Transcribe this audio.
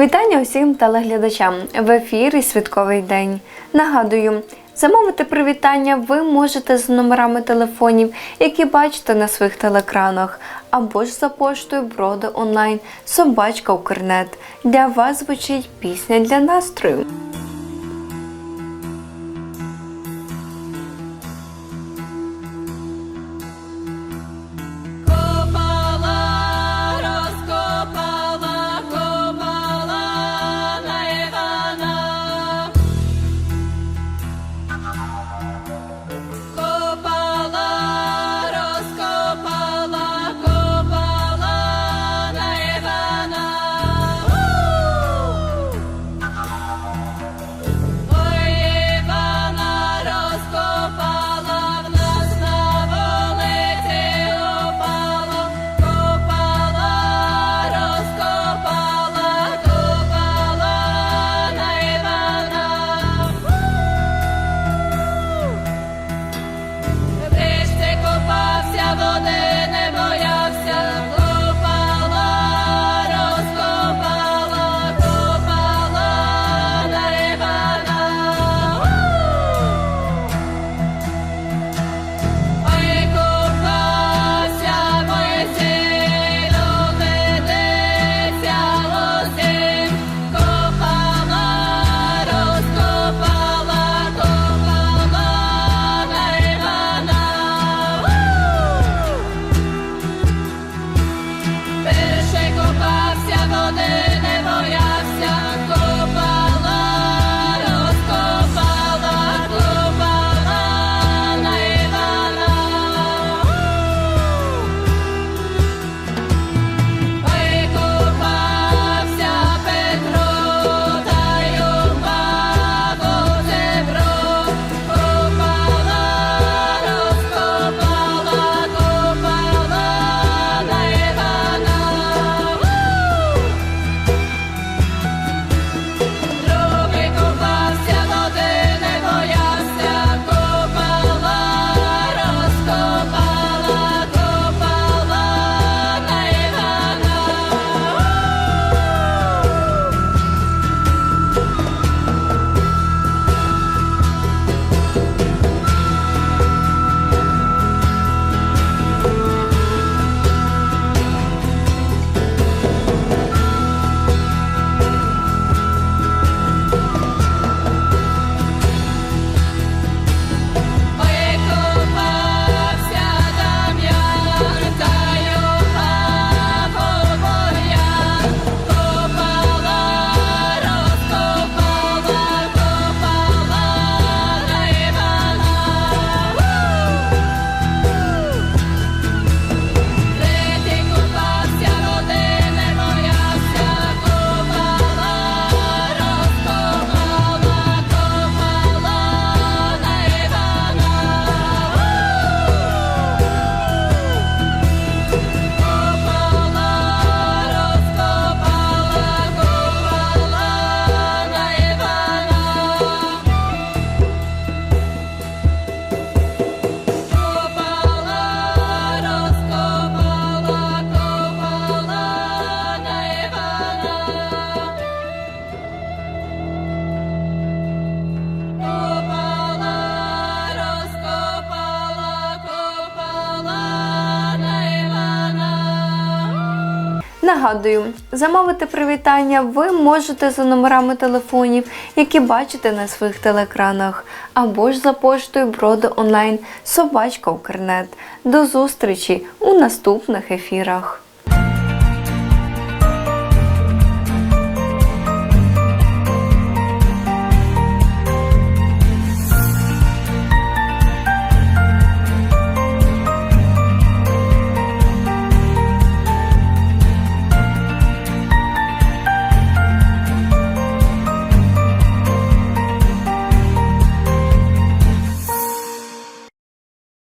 Вітання усім телеглядачам! В ефірі «Святковий день». Нагадую, замовити привітання ви можете за номерами телефонів, які бачите на своїх телеекранах, або ж за поштою Броди онлайн @Укрнет. Для вас звучить пісня для настрою. Нагадую, замовити привітання ви можете за номерами телефонів, які бачите на своїх телеекранах, або ж за поштою Броди онлайн @Укрнет. До зустрічі у наступних ефірах.